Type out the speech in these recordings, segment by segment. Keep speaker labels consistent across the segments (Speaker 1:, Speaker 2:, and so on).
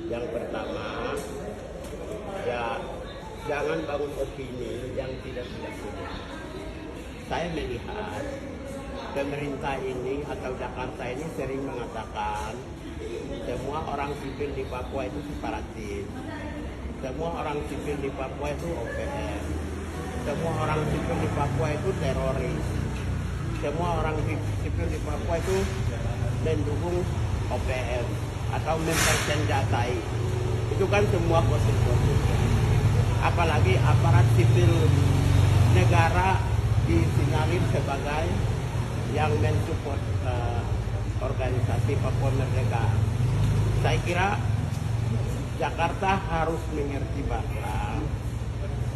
Speaker 1: Yang pertama, ya jangan bangun opini yang tidak punya. Saya melihat pemerintah ini atau Jakarta ini sering mengatakan semua orang sipil di Papua itu separatis, semua orang sipil di Papua itu OPM, semua orang sipil di Papua itu teroris, semua orang sipil di Papua itu mendukung OPM atau mempersenjatai. Itu kan semua gosip-gosip. Apalagi aparat sipil negara disinyalir sebagai yang mensupport organisasi Papua Merdeka. Saya kira Jakarta harus mengerti bahwa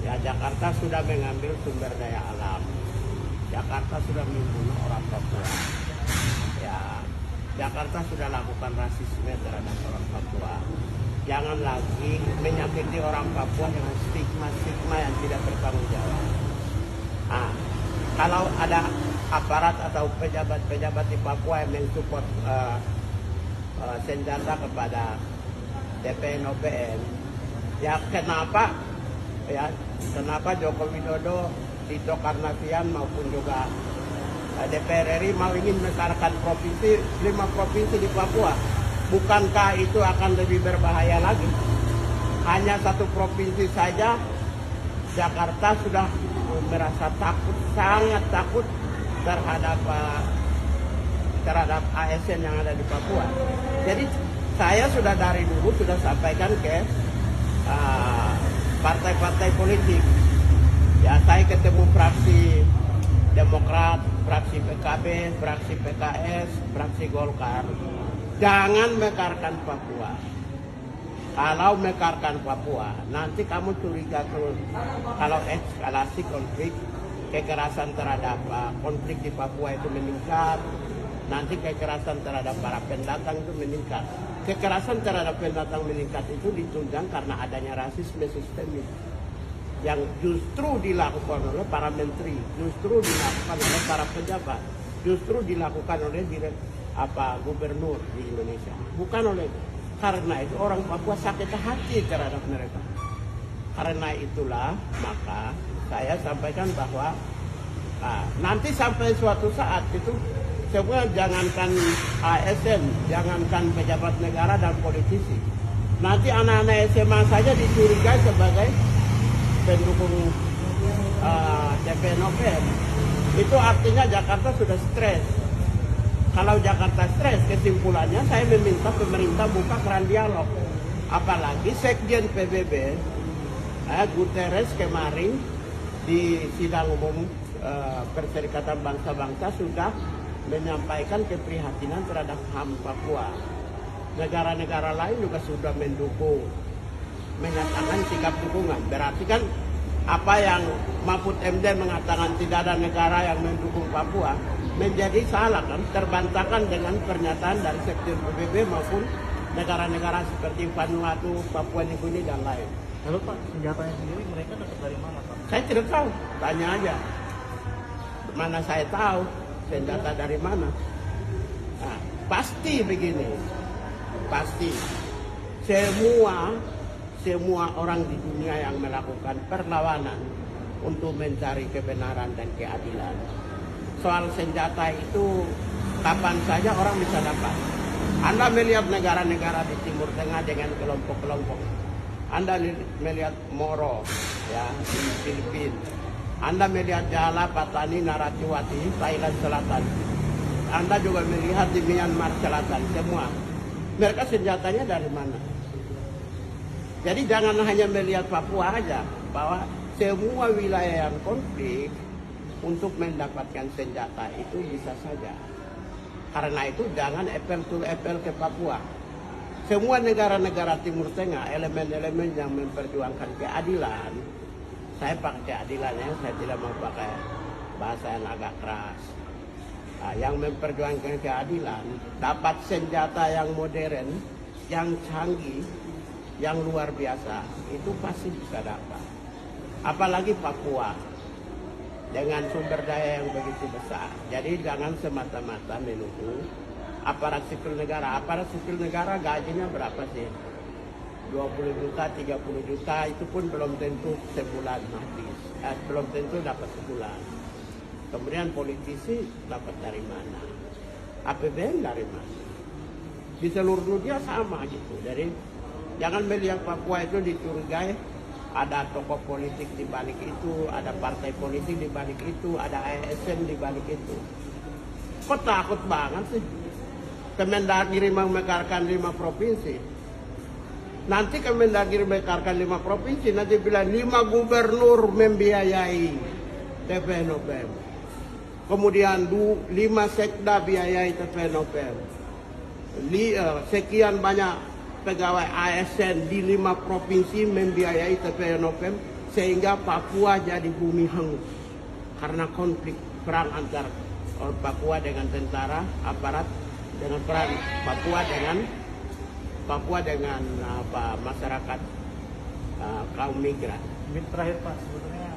Speaker 1: ya Jakarta sudah mengambil sumber daya alam. Jakarta sudah membunuh orang Papua. Ya, Jakarta sudah lakukan rasisme terhadap orang Papua. Jangan lagi menyakiti orang Papua dengan stigma-stigma yang tidak bertanggung jawab. Nah, kalau ada aparat atau pejabat-pejabat di Papua yang mensupport senjata kepada DPN OPM, ya kenapa Joko Widodo, Tito Karnavian maupun juga DPR RI mau ingin mekarkan 5 provinsi di Papua? Bukankah itu akan lebih berbahaya lagi? Hanya 1 provinsi saja Jakarta sudah merasa takut, sangat takut terhadap ASN yang ada di Papua. Jadi saya sudah dari dulu sudah sampaikan ke partai-partai politik. Ya, saya ketemu fraksi Demokrat, fraksi PKB, fraksi PKS, fraksi Golkar. Jangan mekarkan Papua. Kalau mekarkan Papua, nanti kamu curiga terus. Kalau eskalasi konflik, kekerasan terhadap konflik di Papua itu meningkat, nanti kekerasan terhadap para pendatang itu meningkat. Kekerasan terhadap pendatang meningkat itu ditunjang karena adanya rasisme sistemik yang justru dilakukan oleh para menteri, justru dilakukan oleh para pejabat, justru dilakukan oleh gubernur di Indonesia, bukan oleh. Karena itu orang Papua sakit hati terhadap mereka. Karena itulah maka saya sampaikan bahwa nanti sampai suatu saat itu semua, jangankan ASN, jangankan pejabat negara dan politisi, nanti anak-anak SMA saja dicurigai sebagai pendukung DPN OPM. Itu artinya Jakarta sudah stres. Kalau Jakarta stres, kesimpulannya saya meminta pemerintah buka keran dialog. Apalagi Sekjen PBB Guterres kemarin di sidang umum Perserikatan Bangsa-Bangsa sudah menyampaikan keprihatinan terhadap HAM Papua. Negara-negara lain juga sudah mendukung, menyatakan sikap dukungan. Berarti kan apa yang Mahfud MD mengatakan tidak ada negara yang mendukung Papua menjadi salah, kan? Terbantahkan dengan pernyataan dari Sekjen PBB maupun negara-negara seperti Vanuatu, Papua New Guinea dan lain.
Speaker 2: Lalu Pak, senjatanya sendiri mereka dapat dari mana Pak?
Speaker 1: Saya tidak tahu, tanya aja. Mana saya tahu senjata dari mana? Nah, pasti begini, pasti semua orang di dunia yang melakukan perlawanan untuk mencari kebenaran dan keadilan. Soal senjata itu kapan saja orang bisa dapat. Anda melihat negara-negara di Timur Tengah dengan kelompok-kelompok. Anda melihat Moro ya di Filipina. Anda melihat Jala, Patani, Naratiwati, Thailand Selatan. Anda juga melihat di Myanmar Selatan, semua. Mereka senjatanya dari mana? Jadi jangan hanya melihat Papua aja, bahwa semua wilayah yang konflik untuk mendapatkan senjata itu bisa saja. Karena itu jangan apple to apple ke Papua. Semua negara-negara Timur Tengah, elemen-elemen yang memperjuangkan keadilan, saya pakai keadilan ya, saya tidak mau pakai bahasa yang agak keras. Yang memperjuangkan keadilan, dapat senjata yang modern, yang canggih, yang luar biasa, itu pasti bisa dapat. Apalagi Papua, dengan sumber daya yang begitu besar. Jadi jangan semata-mata menunggu aparat sipil negara. Aparat sipil negara gajinya berapa sih? 20 juta, 30 juta, itu pun belum tentu sebulan habis. Belum tentu dapat sebulan. Kemudian politisi dapat dari mana? APBN dari mana? Di seluruh dunia sama gitu. Jadi jangan melihat Papua itu dicurigai ada tokoh politik di balik itu, ada partai politik di balik itu, ada ASN di balik itu. Kok takut banget sih? Kemendagri memekarkan 5 provinsi. Nanti Kemendagri memekarkan 5 provinsi, nanti bilang 5 gubernur membiayai TPNOPM. Kemudian 5 sekda biayai TPNOPM. Sekian banyak pegawai ASN di 5 provinsi membiayai TPNOPM sehingga Papua jadi bumi hangus karena konflik perang antar Papua dengan tentara aparat dengan perang Papua dengan masyarakat kaum migran.
Speaker 2: Mungkin terakhir Pak, sebetulnya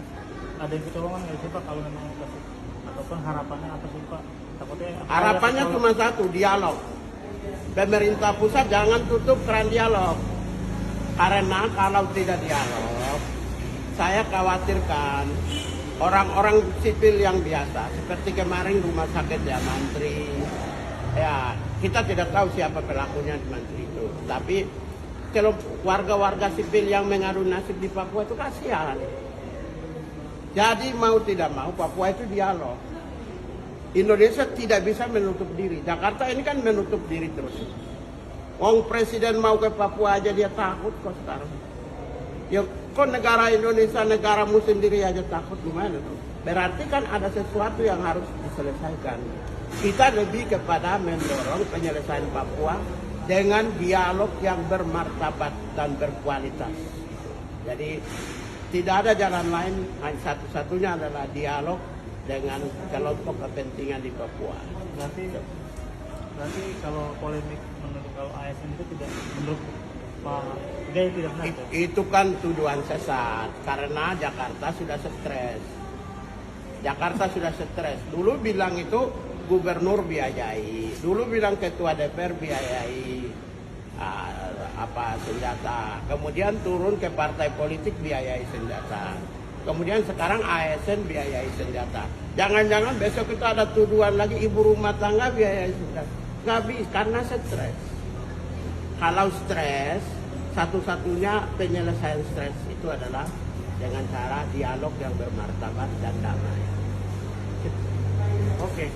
Speaker 2: ada yang kecolongan nggak sih Pak kalau memang dikasih, ataupun harapannya apa sih Pak? Takutnya
Speaker 1: Harapannya cuma satu, dialog. Pemerintah pusat jangan tutup keran dialog. Karena kalau tidak dialog, saya khawatirkan orang-orang sipil yang biasa, seperti kemarin rumah sakit ya Mantri, ya kita tidak tahu siapa pelakunya di Mantri itu. Tapi kalau warga-warga sipil yang mengadu nasib di Papua itu kasihan. Jadi mau tidak mau Papua itu dialog. Indonesia tidak bisa menutup diri. Jakarta ini kan menutup diri terus. Wong presiden mau ke Papua aja dia takut kok sekarang. Ya kok negara Indonesia, negaramu sendiri aja takut, gimana tuh? Berarti kan ada sesuatu yang harus diselesaikan. Kita lebih kepada mendorong penyelesaian Papua dengan dialog yang bermartabat dan berkualitas. Jadi tidak ada jalan lain, hanya satu-satunya adalah dialog dengan kelompok kepentingan di Papua.
Speaker 2: Berarti kalau polemik menurut kalau ASN itu tidak menurut Pak Gaya tidak benar itu?
Speaker 1: Itu kan tuduhan sesat karena Jakarta sudah stres. Jakarta sudah stres. Dulu bilang itu gubernur biayai, dulu bilang ketua DPR biayai senjata, kemudian turun ke partai politik biayai senjata. Kemudian sekarang ASN biayai senjata. Jangan-jangan besok itu ada tuduhan lagi ibu rumah tangga biayai senjata. Nggak bisa, karena stres. Kalau stres, satu-satunya penyelesaian stres itu adalah dengan cara dialog yang bermartabat dan damai.
Speaker 2: Oke.